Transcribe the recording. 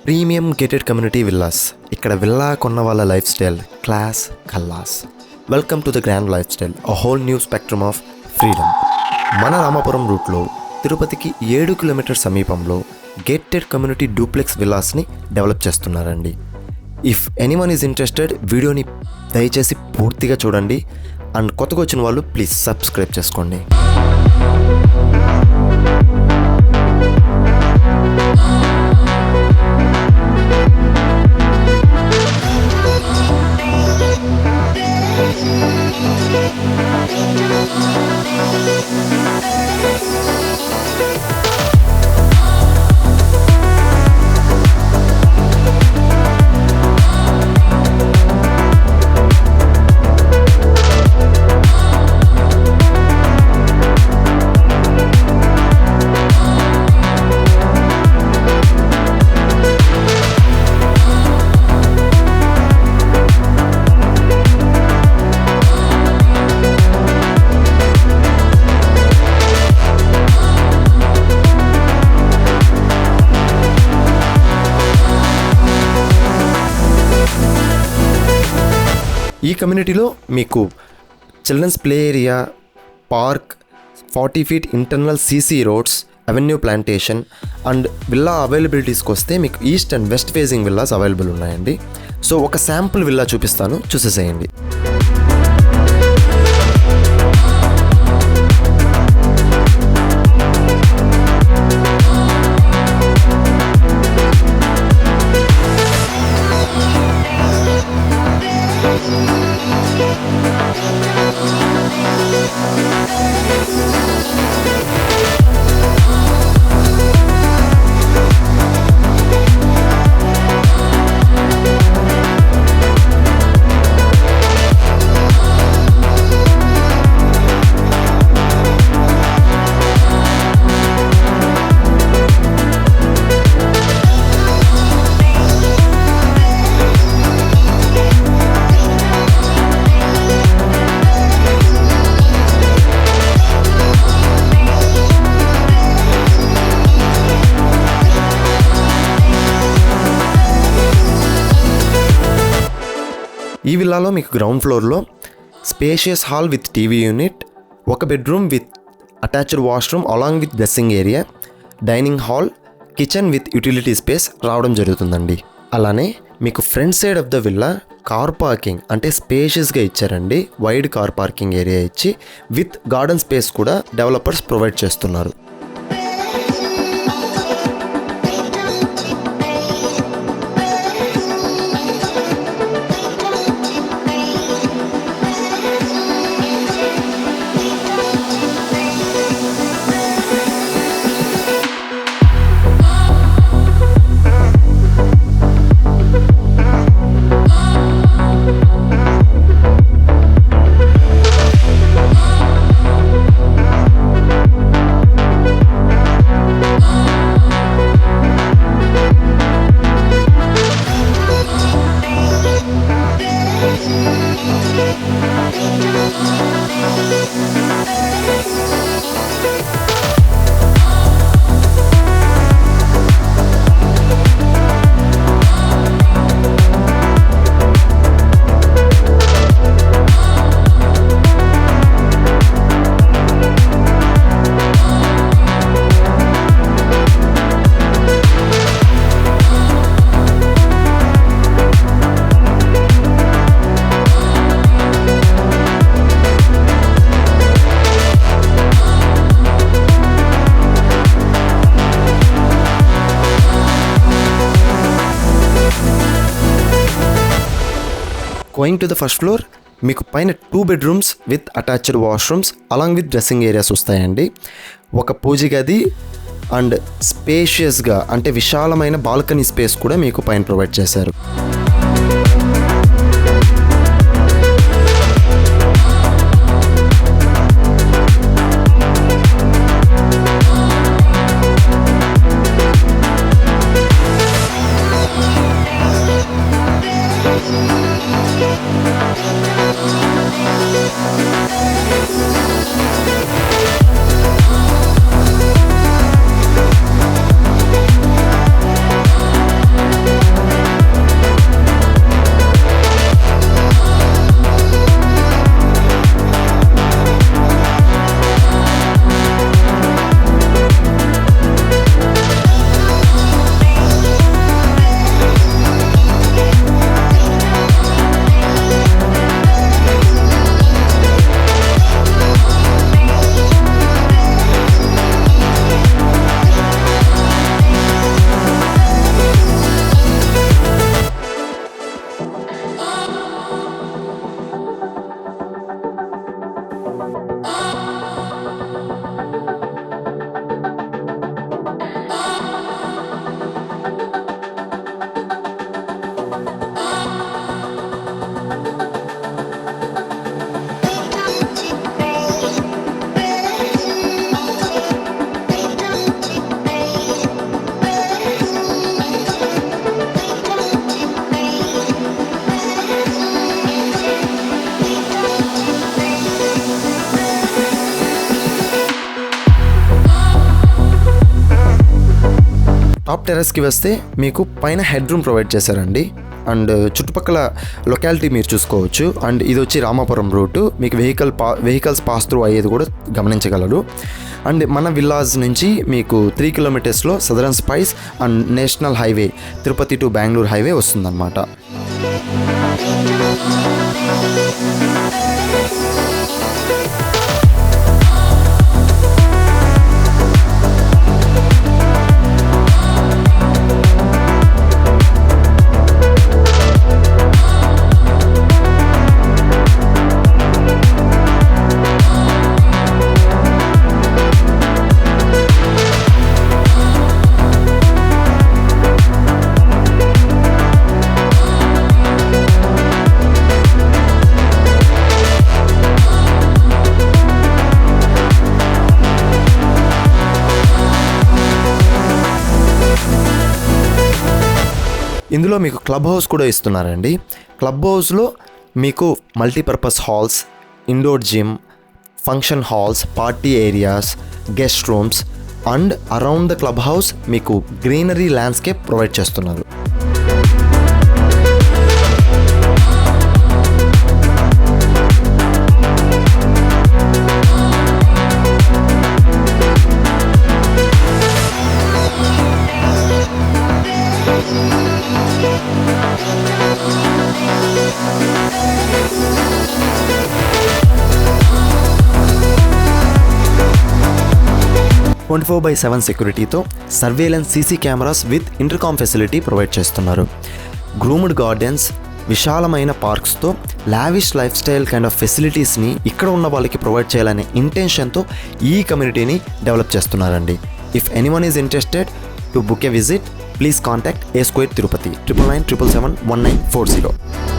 Premium gated community villas. ఇక్కడ villa కొన్న వాళ్ళ లైఫ్ స్టైల్ క్లాస్ కల్లాస్. Welcome to the grand lifestyle, a whole new spectrum of freedom. మన రామాపురం రూట్లో తిరుపతికి 7 కిలోమీటర్ సమీపంలో గేటెడ్ కమ్యూనిటీ డూప్లెక్స్ విల్లాస్ని డెవలప్ చేస్తున్నారండి. ఇఫ్ ఎనీవన్ ఈజ్ ఇంట్రెస్టెడ్, వీడియోని దయచేసి పూర్తిగా చూడండి. అండ్ కొత్తగా వచ్చిన వాళ్ళు ప్లీజ్ సబ్స్క్రైబ్ చేసుకోండి. ఈ కమ్యూనిటీలో మీకు children's play area, park, 40 feet internal CC roads, avenue plantation and villa అవైలబిలిటీస్కి వస్తే మీకు east and west facing villas available ఉన్నాయండి. సో ఒక శాంపుల్ విల్లా చూపిస్తాను, చూసేసేయండి. ఈ విల్లాలో మీకు గ్రౌండ్ ఫ్లోర్లో spacious hall with TV unit, ఒక bedroom with attached washroom along with dressing area, dining hall, kitchen with utility space రావడం జరుగుతుందండి. అలానే మీకు front side of the villa car parking అంటే స్పేషియస్గా ఇచ్చారండి. వైడ్ కార్ పార్కింగ్ ఏరియా ఇచ్చి విత్ గార్డెన్ స్పేస్ కూడా డెవలపర్స్ ప్రొవైడ్ చేస్తున్నారు. Going to the first floor, మీకు పైన 2 bedrooms with attached washrooms along with dressing areas వస్తాయండి. ఒక పూజ గది అండ్ స్పేషియస్గా అంటే విశాలమైన బాల్కనీ స్పేస్ కూడా మీకు పైన ప్రొవైడ్ చేశారు. టాప్ టెర్రస్కి వస్తే మీకు పైన హెడ్ రూమ్ ప్రొవైడ్ చేశారండి. అండ్ చుట్టుపక్కల లొకాలిటీ మీరు చూసుకోవచ్చు. అండ్ ఇది వచ్చి రామాపురం రూటు, మీకు వెహికల్స్ పాస్ త్రూ అయ్యేది కూడా గమనించగలరు. అండ్ మన విల్లాస్ నుంచి మీకు 3 కిలోమీటర్స్లో Southern Spice and national highway Tirupati to Bengaluru highway వస్తుందన్నమాట. ఇందులో మీకు క్లబ్ హౌస్ కూడా ఇస్తున్నారండి. క్లబ్ హౌస్లో మీకు multipurpose halls, indoor gym, function halls, party areas, guest rooms and around the club house మీకు గ్రీనరీ ల్యాండ్స్కేప్ ప్రొవైడ్ చేస్తున్నారు. ట్వంటీ 24/7 సెక్యూరిటీతో surveillance CC cameras with intercom facility provide చేస్తున్నారు. గ్రూమ్డ్ గార్డెన్స్, విశాలమైన పార్క్స్తో lavish lifestyle kind of ఫెసిలిటీస్ని ఇక్కడ ఉన్న వాళ్ళకి ప్రొవైడ్ చేయాలనే ఇంటెన్షన్తో ఈ కమ్యూనిటీని డెవలప్ చేస్తున్నారండి. If anyone is interested to book a visit, please contact A Square Tirupati 9997771940.